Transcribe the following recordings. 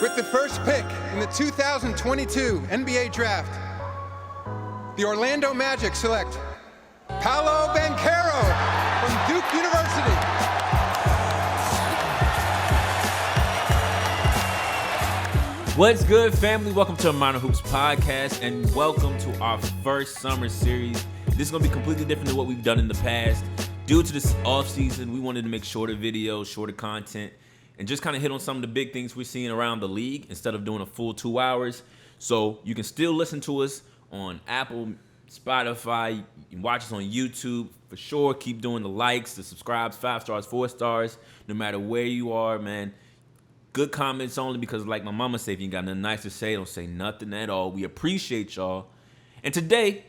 With the first pick in the 2022 NBA Draft, the Orlando Magic select Paolo Banchero from Duke University. What's good, family? Welcome to Minor Hoops Podcast, and welcome to our first summer series. This is going to be completely different than what we've done in the past. Due to this off-season, we wanted to make shorter videos, shorter content, and just kind of hit on some of the big things we're seeing around the league instead of doing a full 2 hours. So you can still listen to us on Apple, Spotify, you can watch us on YouTube. For sure, keep doing the likes, the subscribes, 5 stars, 4 stars, no matter where you are, man. Good comments only because, like my mama said, if you got nothing nice to say, don't say nothing at all. We appreciate y'all. And today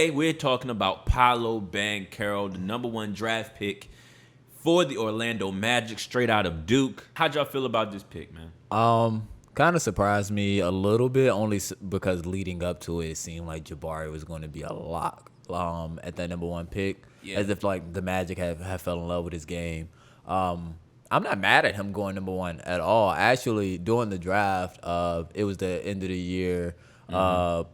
we're talking about Paolo Banchero, the number 1 draft pick for the Orlando Magic, straight out of Duke. How'd y'all feel about this pick, man? Kind of surprised me a little bit, only because leading up to it seemed like Jabari was going to be a lock at that number 1 pick, as if like the Magic have fell in love with his game. I'm not mad at him going number 1 at all. Actually, during the draft, it was the end of the year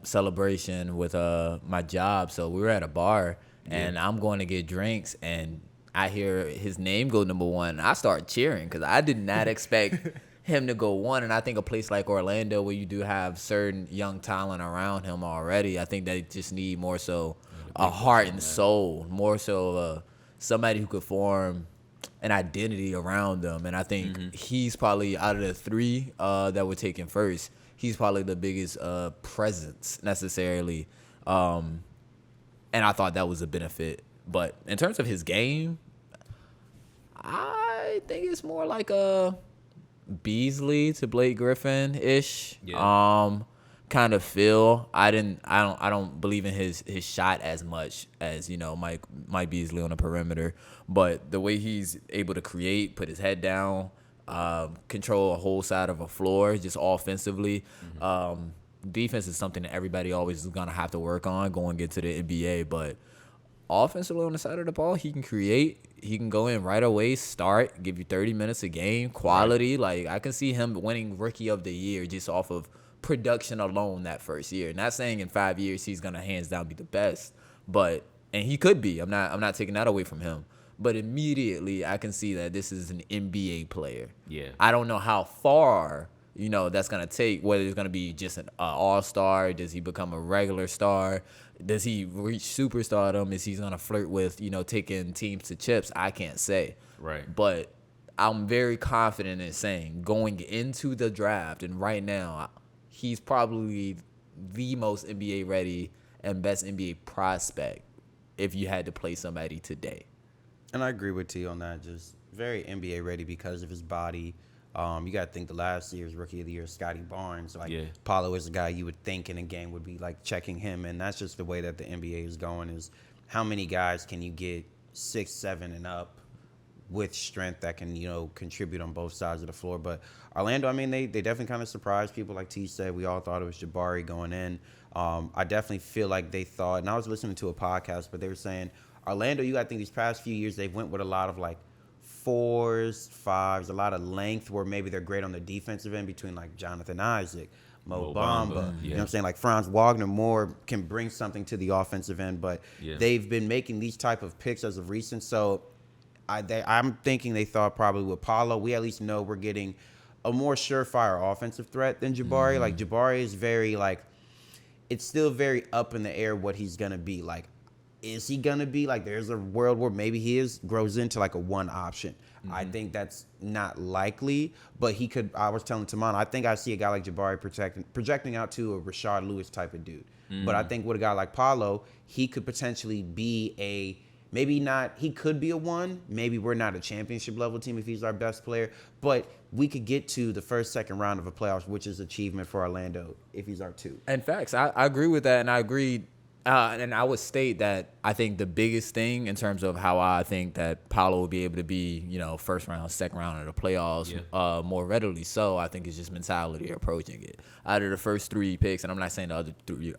celebration with my job, so we were at a bar, and I'm going to get drinks, and I hear his name go number 1, and I start cheering because I did not expect him to go 1. And I think a place like Orlando, where you do have certain young talent around him already, I think they just need more so a heart and soul, more so somebody who could form an identity around them. And I think he's probably, out of the 3 that were taken first, he's probably the biggest presence necessarily. And I thought that was a benefit. But in terms of his game, I think it's more like a Beasley to Blake Griffin-ish kind of feel. I don't believe in his shot as much as, Mike Beasley on the perimeter, but the way he's able to create, put his head down, control a whole side of a floor just offensively. Defense is something that everybody always is gonna have to work on going into the NBA, but offensively on the side of the ball, he can create. He can go in right away, start, give you 30 minutes a game, quality. Like, I can see him winning Rookie of the Year just off of production alone that first year. Not saying in 5 years he's gonna hands down be the best, and he could be. I'm not taking that away from him. But immediately I can see that this is an NBA player. Yeah. I don't know how far that's gonna take. Whether it's gonna be just an all-star, does he become a regular star? Does he reach superstardom? Is he gonna flirt with taking teams to chips? I can't say. Right. But I'm very confident in saying going into the draft, and right now he's probably the most NBA ready and best NBA prospect if you had to play somebody today. And I agree with T on that. Just very NBA ready because of his body. You got to think the last year's Rookie of the Year, Scotty Barnes. Paolo is a guy you would think in a game would be like checking him. And that's just the way that the NBA is going, is how many guys can you get 6, 7 and up with strength that can, contribute on both sides of the floor. But Orlando, I mean, they definitely kind of surprised people. Like T said, we all thought it was Jabari going in. I definitely feel like they thought, and I was listening to a podcast, but they were saying, Orlando, you got to think these past few years, they went with a lot of 4s, 5s, a lot of length where maybe they're great on the defensive end between Jonathan Isaac, Mo Bamba. You know what I'm saying? Franz Wagner more can bring something to the offensive end, but they've been making these type of picks as of recent. So I'm thinking they thought probably with Paolo, we at least know we're getting a more surefire offensive threat than Jabari. Jabari is very it's still very up in the air what he's going to be. Is he going to be there's a world where maybe he grows into a 1 option. I think that's not likely, but he could. I was telling Taman, I think I see a guy like Jabari projecting out to a Rashard Lewis type of dude. But I think with a guy like Paolo, he could potentially be maybe not, he could be a 1. Maybe we're not a championship level team if he's our best player, but we could get to the first, second round of a playoffs, which is achievement for Orlando if he's our 2. And facts, I agree with that, and I agree. And I would state that I think the biggest thing in terms of how I think that Paolo will be able to be, first round, second round of the playoffs more readily so, I think it's just mentality approaching it. Out of the first 3 picks, and I'm not saying the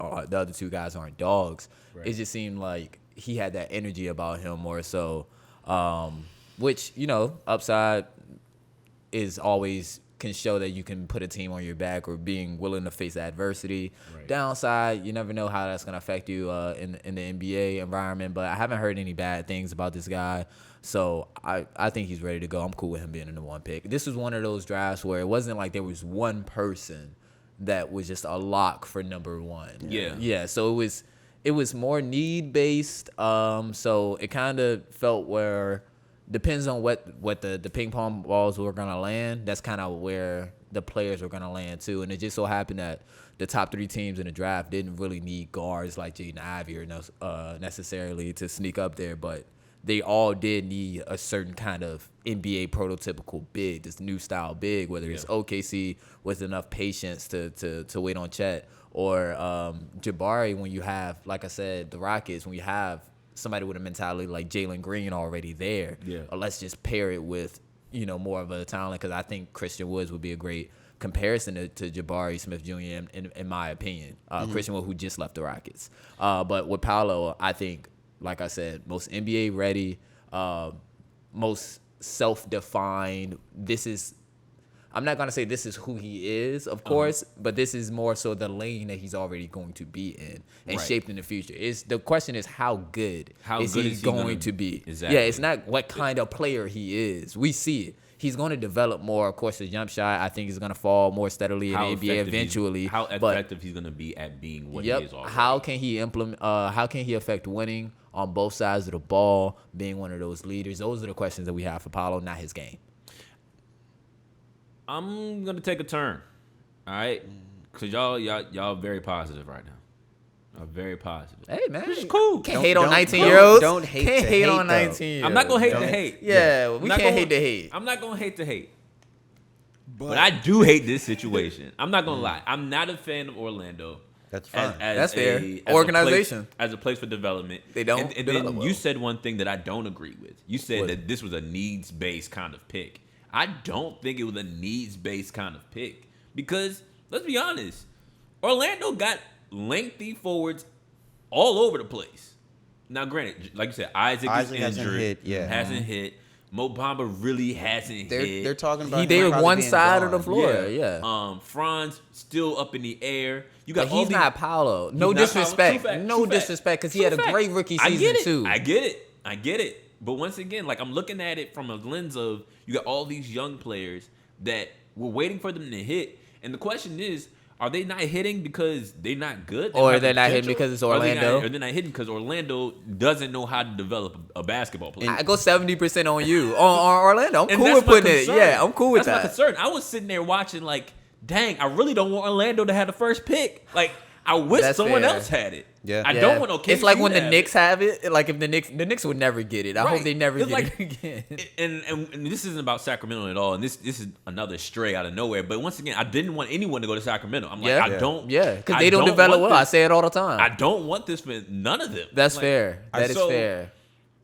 other 2 guys aren't dogs, it just seemed like he had that energy about him more so, which, upside is always can show that you can put a team on your back or being willing to face adversity. Right. Downside, you never know how that's going to affect you in the NBA environment, but I haven't heard any bad things about this guy. So I think he's ready to go. I'm cool with him being in the 1 pick. This was one of those drafts where it wasn't like there was one person that was just a lock for number 1. Yeah. So it was more need based. So it kind of felt where depends on what the ping pong balls were gonna land. That's kind of where the players were gonna land too. And it just so happened that the top 3 teams in the draft didn't really need guards like Jaden Ivey or necessarily to sneak up there, but they all did need a certain kind of NBA prototypical big, this new style big, whether it's OKC with enough patience to wait on Chet, or Jabari when you have, like I said, the Rockets, when you have somebody with a mentality like Jalen Green already there. Yeah. Or let's just pair it with, more of a talent, because I think Christian Woods would be a great comparison to Jabari Smith Jr. in my opinion. Christian Wood, who just left the Rockets. But with Paolo, I think, like I said, most NBA ready, most self-defined. I'm not going to say this is who he is, of course, but this is more so the lane that he's already going to be in and shaped in the future. The question is how good is he going to be? Exactly. Yeah, it's not what kind of player he is. We see it. He's going to develop more. Of course, the jump shot, I think, is going to fall more steadily in the NBA eventually. How effective he's going to be at being what he is already. How can he implement? How can he affect winning on both sides of the ball, being one of those leaders? Those are the questions that we have for Paolo, not his game. I'm gonna take a turn, all right? Cause y'all very positive right now. Very positive. Hey man, it's cool. Can't hate on 19-year-olds. Don't hate. Can't to hate hate on though. 19-year-olds. I'm not gonna hate the hate. Yeah, we can't hate the hate. I'm not gonna hate the hate. But I do hate this situation. I'm not gonna lie. I'm not a fan of Orlando. That's fine. That's fair. Organization. As a place for development. They don't. And then you said one thing that I don't agree with. You said that this was a needs-based kind of pick. I don't think it was a needs-based kind of pick. Because, let's be honest, Orlando got lengthy forwards all over the place. Now, granted, like you said, Isaac is injured. Hasn't hit. Mo Bamba really hasn't hit. They're talking about they were one side of the floor. Yeah. Franz still up in the air. You got. But he's not Paolo. No disrespect. No disrespect, because he had a great rookie season too. I get it. But once again, like I'm looking at it from a lens of you got all these young players that we're waiting for them to hit, and the question is, are they not hitting because they're not good? Or they're not hitting because it's Orlando? Or they're not hitting because Orlando doesn't know how to develop a basketball player. I go 70% on you. on Orlando. I'm cool with putting it. Yeah, I'm cool with that. That's my concern. I was sitting there watching like, dang, I really don't want Orlando to have the first pick. Like, I wish someone else had it. Yeah. I don't want OKC. It's like when the Knicks have it. Like if the Knicks would never get it. I hope they never get it again. And this isn't about Sacramento at all. And this is another stray out of nowhere. But once again, I didn't want anyone to go to Sacramento. I'm like, I don't. Yeah, because they don't develop well. I say it all the time. I don't want this for none of them. That's fair. That is fair.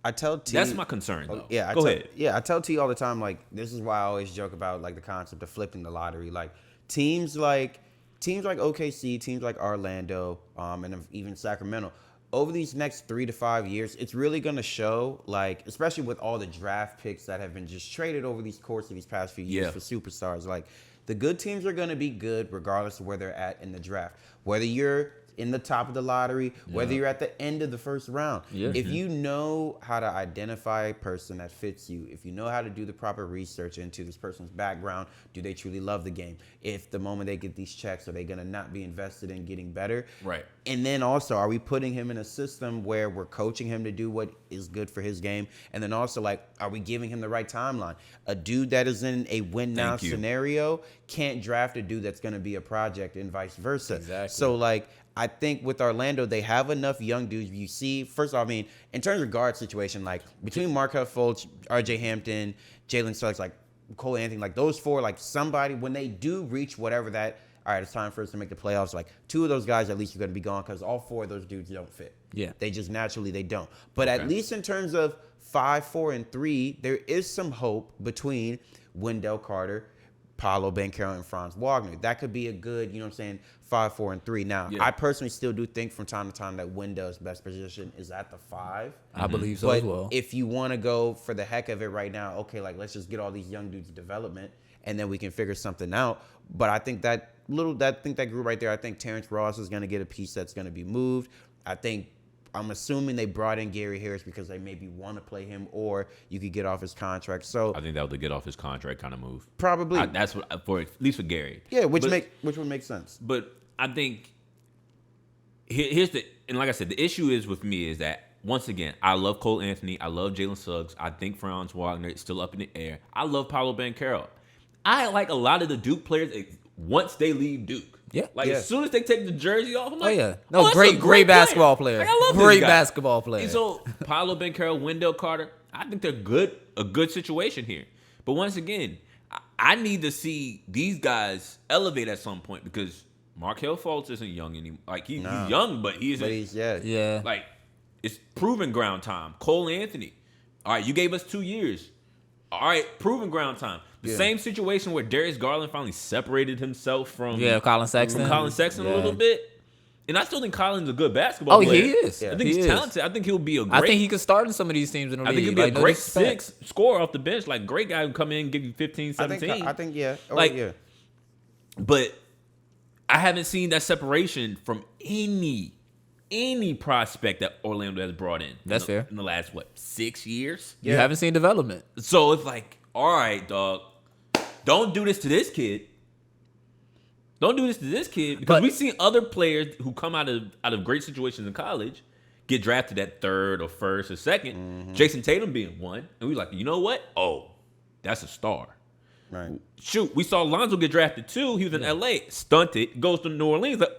I tell T. That's my concern, though. Yeah, go ahead. Yeah, I tell T all the time. Like, this is why I always joke about like the concept of flipping the lottery. Like teams like OKC, teams like Orlando, and even Sacramento. Over these next 3 to 5 years, it's really going to show, like, especially with all the draft picks that have been just traded over these course of these past few years for superstars. Like, the good teams are going to be good regardless of where they're at in the draft. Whether you're in the top of the lottery, whether you're at the end of the first round. If you know how to identify a person that fits you, if you know how to do the proper research into this person's background, do they truly love the game? If the moment they get these checks, are they going to not be invested in getting better? Right. And then also, are we putting him in a system where we're coaching him to do what is good for his game? And then also, like, are we giving him the right timeline? A dude that is in a win-now scenario can't draft a dude that's going to be a project and vice versa. Exactly. So, like, I think with Orlando, they have enough young dudes. You see, first of all, I mean, in terms of guard situation, like, between Markelle Fultz, R.J. Hampton, Jalen Suggs, like, Cole Anthony, like, those four, like, somebody, when they do reach whatever that, all right, it's time for us to make the playoffs. Like, two of those guys at least are going to be gone because all four of those dudes don't fit. Yeah. They just naturally, they don't. But at least in terms of 5, 4, and 3, there is some hope between Wendell Carter, Paolo Banchero, and Franz Wagner. That could be a good, you know what I'm saying, 5, 4, and 3. Now, I personally still do think from time to time that Wendell's best position is at the 5. I believe so as well. If you want to go for the heck of it right now, okay, like, let's just get all these young dudes development. and then we can figure something out. But I think that group right there, I think Terrence Ross is going to get a piece that's going to be moved. I'm assuming they brought in Gary Harris because they maybe want to play him, or you could get off his contract. So I think that was the get off his contract kind of move. Probably. That's what at least for Gary. Yeah, which would make sense. But I think here's and like I said, the issue is with me is that once again, I love Cole Anthony, I love Jalen Suggs, I think Franz Wagner is still up in the air. I love Paolo Banchero. I like a lot of the Duke players once they leave Duke. Yeah. As soon as they take the jersey off, I'm like, great basketball player. Like, I love great this guy. basketball player. And so Paolo Banchero, Wendell Carter, I think they're a good situation here. But once again, I need to see these guys elevate at some point because Markelle Fultz isn't young anymore. Like he's young, but he isn't. Yeah. Like it's proven ground time. Cole Anthony. All right, you gave us 2 years. All right, proven ground time. The same situation where Darius Garland finally separated himself from Colin Sexton. A little bit. And I still think Colin's a good basketball player. He is. I think he's talented. I think he'll be a great. I think he could start in some of these teams in the league. I think he'll be a great six scorer off the bench. Like, great guy who come in and give you 15, 17. I think But I haven't seen that separation from any prospect that Orlando has brought in. That's fair. In the last, 6 years? You haven't seen development. So it's like, all right, dog, don't do this to this kid. Don't do this to this kid because we've seen other players who come out of great situations in college get drafted at third or first or second. Mm-hmm. Jason Tatum being one, and we like, you know what? Oh, that's a star. Right. Shoot, we saw Lonzo get drafted too. He was in LA, stunted, goes to New Orleans. Like,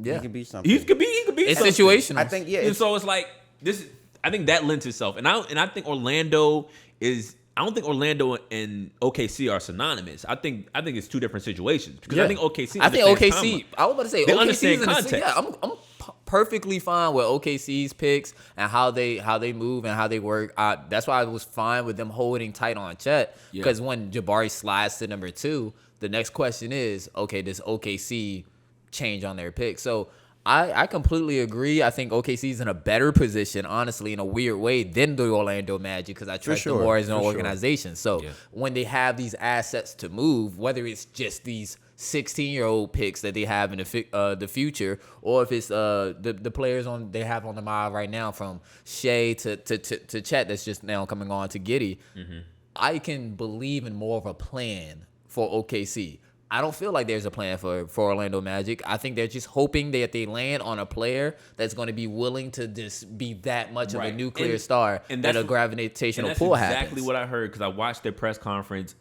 he could be something. He could be. It's something. situational. I think And so it's like this. I think that lends itself, and I think Orlando is. I don't think Orlando and OKC are synonymous. I think it's two different situations because I think OKC. I was about to say they OKC understand context. Yeah, I'm perfectly fine with OKC's picks and how they move and how they work. That's why I was fine with them holding tight on Chet because when Jabari slides to number 2, the next question is, okay, does OKC change on their pick? So I completely agree. I think OKC's in a better position, honestly, in a weird way, than the Orlando Magic because I trust them more as an organization. So when they have these assets to move, whether it's just these 16-year-old picks that they have in the future, or if it's the players they have on the mob right now, from Shea to Chet that's just now coming on to Giddey, I can believe in more of a plan for OKC. I don't feel like there's a plan for Orlando Magic. I think they're just hoping that they land on a player that's going to be willing to just be that much of a nuclear star that a gravitational pull happens. That's exactly what I heard because I watched their press conference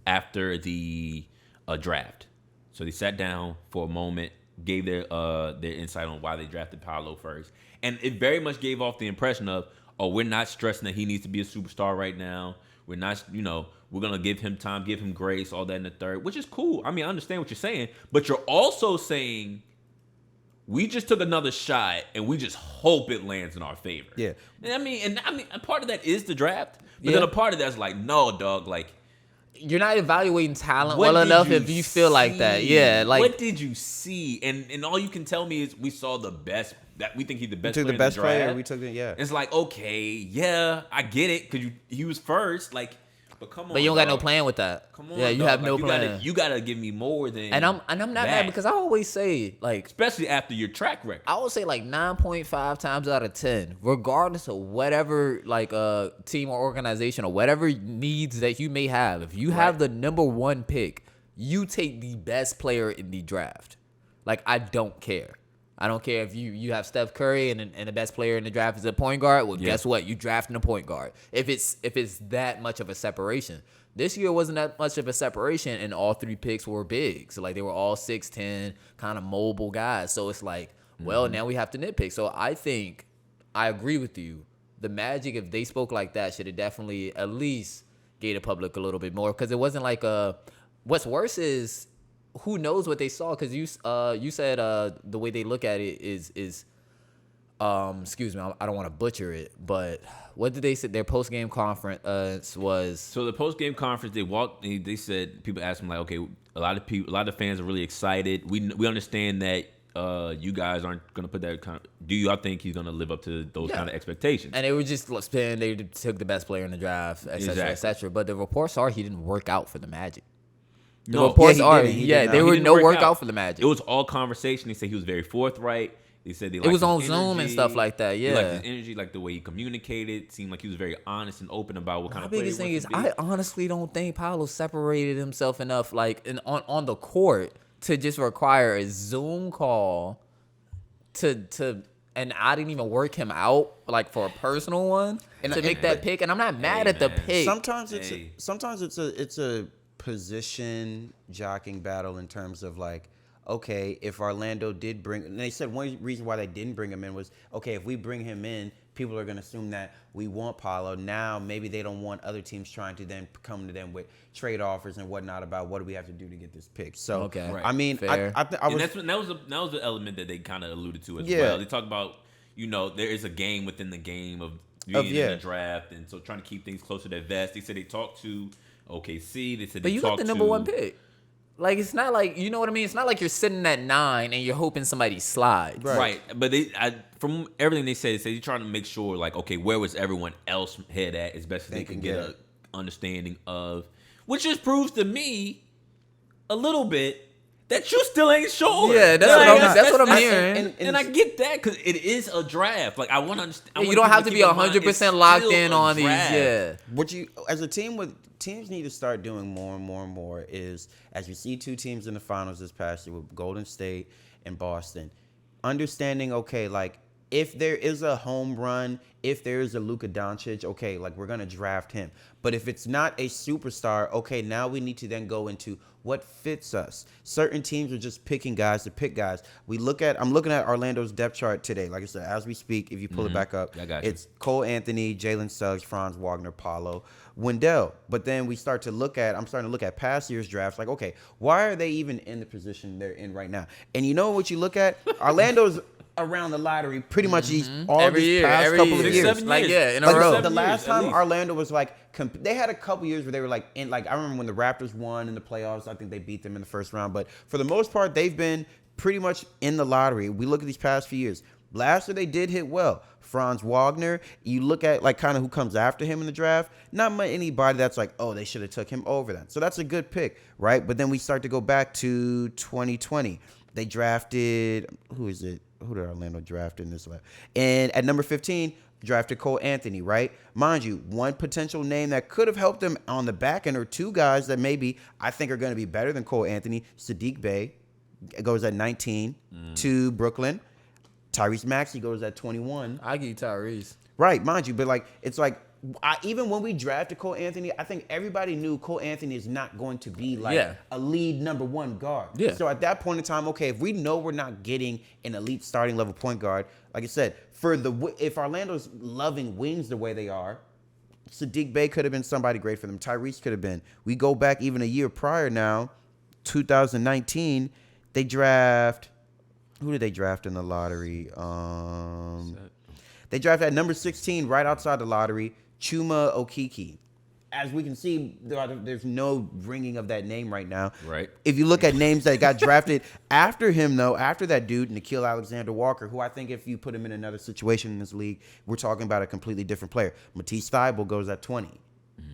after the draft. So they sat down for a moment, gave their insight on why they drafted Paolo first. And it very much gave off the impression of, we're not stressing that he needs to be a superstar right now. We're not, we're going to give him time, give him grace, all that in the third, which is cool. I mean, I understand what you're saying, but you're also saying we just took another shot and we just hope it lands in our favor. Yeah. And I mean, a part of that is the draft, but then a part of that's like, no, dog, like, you're not evaluating talent well enough if you feel like that. Yeah, like, what did you see? And all you can tell me is we saw the best. That we think he's the best. We took player the best in the draft. player. We took it. Yeah. It's like, okay, yeah, I get it because he was first. Like, but come on. But you don't got no plan with that. Come on. Yeah, you have no plan. You gotta give me more than. And I'm not mad because I always say, like, especially after your track record. I would say like 9.5 times out of 10, regardless of whatever team or organization or whatever needs that you may have. If you have the number 1 pick, you take the best player in the draft. Like, I don't care. I don't care if you have Steph Curry and the best player in the draft is a point guard. Well, guess what? You drafting a point guard. If it's that much of a separation. This year wasn't that much of a separation, and all 3 picks were big. So, like, they were all 6'10", kind of mobile guys. So it's like, well, now we have to nitpick. So I think I agree with you. The Magic, if they spoke like that, should have definitely at least gave the public a little bit more, because it wasn't like what's worse is, who knows what they saw? Because you said the way they look at it is excuse me, I don't want to butcher it, but what did they say? Their post game conference was. So the post game conference, they said, people asked them like, okay, a lot of fans are really excited. We understand that you guys aren't gonna put that kind of. Do y'all think he's gonna live up to those kind of expectations? And they were just saying they took the best player in the draft, et cetera, et cetera. But the reports are he didn't work out for the Magic. The reports are, there were no workout for the Magic. It was all conversation. They said he was very forthright. They said it was on Zoom and stuff like that. Yeah, they liked his energy, like the way he communicated. Seemed like he was very honest and open about what kind of player he wants to be. My biggest thing is, I honestly don't think Paolo separated himself enough, like on the court, to just require a Zoom call to. And I didn't even work him out like for a personal one to make that pick. And I'm not mad at the pick. Sometimes it's a position jockeying battle in terms of like, okay, if Orlando did bring, and they said one reason why they didn't bring him in was, okay, if we bring him in, people are going to assume that we want Paolo. Now maybe they don't want other teams trying to then come to them with trade offers and whatnot about what do we have to do to get this pick. So I mean, that was the element that they kind of alluded to as well. They talk about, there is a game within the game of being in the draft, and so trying to keep things closer to the vest. They said they talked to OKC. They said, but you got the number one pick. Like, it's not like, you know what I mean? It's not like you're sitting at 9 and you're hoping somebody slides. Right. But from everything they said, they're trying to make sure, like, okay, where was everyone else head at as best as they can get an understanding of, which just proves to me a little bit that you still ain't sure. Yeah, that's what I'm hearing. And I get that because it is a draft. Like, I want to understand. You don't have to be 100% locked in on these. Yeah. What you, as a team teams need to start doing more and more and more is, as you see two teams in the finals this past year with Golden State and Boston, understanding, okay, like, if there is a home run, if there is a Luka Doncic, okay, like, we're going to draft him. But if it's not a superstar, okay, now we need to then go into what fits us. Certain teams are just picking guys to pick guys. I'm looking at Orlando's depth chart today. Like I said, as we speak, if you pull it back up, it's Cole Anthony, Jalen Suggs, Franz Wagner, Paolo, Wendell. But then I'm starting to look at past year's drafts. Like, okay, why are they even in the position they're in right now? And you know what you look at? Orlando's around the lottery pretty much these couple of years. Like, in a row. The last time Orlando was like, they had a couple years where they were like, I remember when the Raptors won in the playoffs. I think they beat them in the first round. But for the most part, they've been pretty much in the lottery. We look at these past few years. Last year, they did hit well. Franz Wagner, you look at like kind of who comes after him in the draft, not anybody that's like, oh, they should have took him over that. So that's a good pick, right? But then we start to go back to 2020. They drafted, who did Orlando draft in this lab? And at number 15, drafted Cole Anthony, right? Mind you, one potential name that could have helped them on the back end, or two guys that maybe I think are going to be better than Cole Anthony. Saddiq Bey goes at 19 to Brooklyn. Tyrese Maxey goes at 21. I give you Tyrese. Right, mind you, but like, it's like, even when we drafted Cole Anthony, I think everybody knew Cole Anthony is not going to be like a lead number one guard. Yeah. So at that point in time, okay, if we know we're not getting an elite starting level point guard, like I said, if Orlando's loving wings the way they are, Saddiq Bey could have been somebody great for them. Tyrese could have been. We go back even a year prior now, 2019, they draft. Who did they draft in the lottery? They drafted at number 16, right outside the lottery, Chuma Okeke. As we can see, there's no ringing of that name right now. Right. If you look at names that got drafted after him, though, after that dude, Nickeil Alexander-Walker, who I think if you put him in another situation in this league, we're talking about a completely different player. Matisse Thybulle goes at 20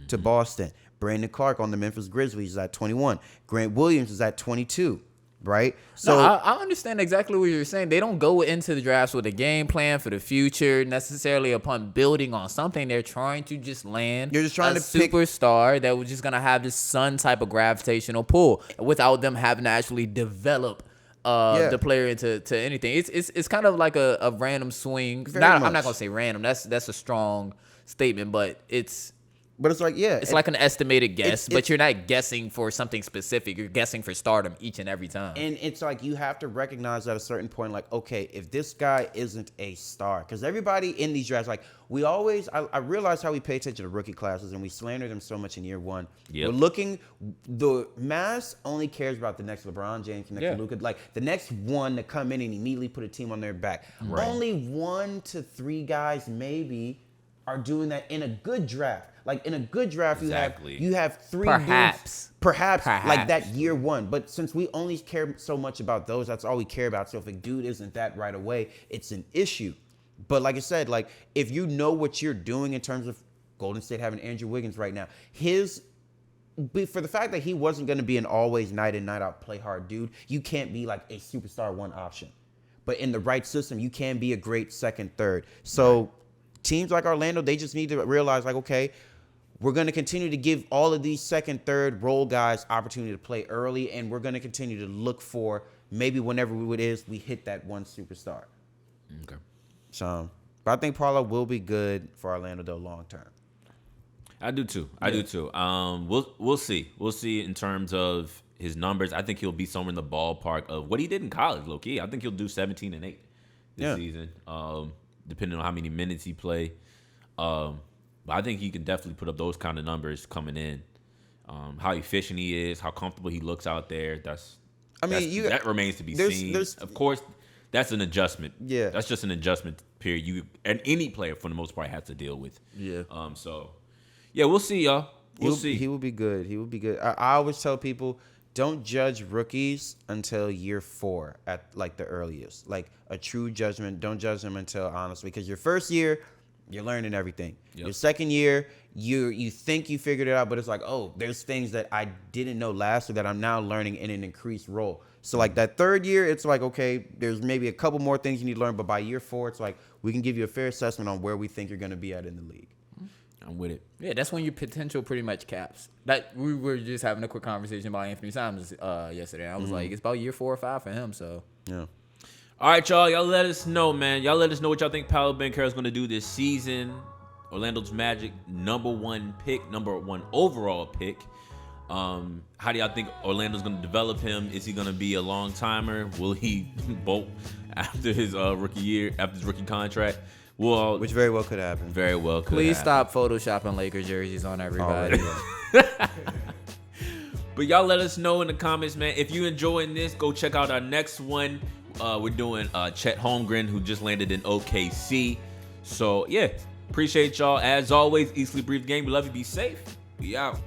to Boston. Brandon Clark on the Memphis Grizzlies is at 21. Grant Williams is at 22. Right? So I understand exactly what you're saying. They don't go into the drafts with a game plan for the future necessarily upon building on something. They're trying to just land You're just trying to superstar that was just going to have this Sun type of gravitational pull without them having to actually develop the player into anything. It's kind of like a random swing. I'm not going to say random. That's a strong statement, but it's like, it's like an estimated guess, but you're not guessing for something specific. You're guessing for stardom each and every time. And it's like you have to recognize at a certain point, like, okay, if this guy isn't a star, because everybody in these drafts, like, I realize how we pay attention to rookie classes and we slander them so much in year one. Yep. The mass only cares about the next LeBron James, the next Luka, like the next one to come in and immediately put a team on their back. Right. Only 1 to 3 guys maybe are doing that in a good draft. Like in a good draft, Exactly. you have 3 Perhaps. dudes, perhaps like that year one. But since we only care so much about those, that's all we care about. So if a dude isn't that right away, it's an issue. But like I said, like if you know what you're doing in terms of Golden State having Andrew Wiggins right now, for the fact that he wasn't going to be an always night in, night out play hard dude, you can't be like a superstar one option. But in the right system, you can be a great second, third. So teams like Orlando, they just need to realize like, okay, we're going to continue to give all of these second, third role guys opportunity to play early, and we're going to continue to look for maybe whenever it is we hit that one superstar. Okay. So, but I think Paolo will be good for Orlando though long term. I do too. We'll see. We'll see in terms of his numbers. I think he'll be somewhere in the ballpark of what he did in college, low key. I think he'll do 17 and 8 this season, depending on how many minutes he play. But I think he can definitely put up those kind of numbers coming in. How efficient he is, how comfortable he looks out there. That remains to be seen. Of course, that's an adjustment. Yeah, that's just an adjustment period. And any player for the most part has to deal with. Yeah. Yeah, we'll see, y'all. We'll see. He will be good. He will be good. I always tell people, don't judge rookies until year 4 at like the earliest. Like a true judgment. Don't judge them until honestly, because your first year, you're learning everything. Yep. Your second year, you think you figured it out, but it's like, oh, there's things that I didn't know last year that I'm now learning in an increased role. So like that third year, it's like, okay, there's maybe a couple more things you need to learn, but by year 4, it's like we can give you a fair assessment on where we think you're going to be at in the league. I'm with it. Yeah, that's when your potential pretty much caps. That we were just having a quick conversation about Anthony Simons yesterday. I was like, it's about year 4 or 5 for him. So yeah. All right, y'all. Y'all let us know, man. Y'all let us know what y'all think Paolo Banchero is going to do this season. Orlando's Magic number 1 overall pick. How do y'all think Orlando's going to develop him? Is he going to be a long timer? Will he bolt after his rookie contract? Well, which very well could happen. Very well could. Please stop photoshopping Lakers jerseys on everybody. But y'all let us know in the comments, man. If you enjoying this, go check out our next one. We're doing Chet Holmgren, who just landed in OKC. So yeah, appreciate y'all as always. Eat, sleep, breathe, game. We love you. Be safe. We out.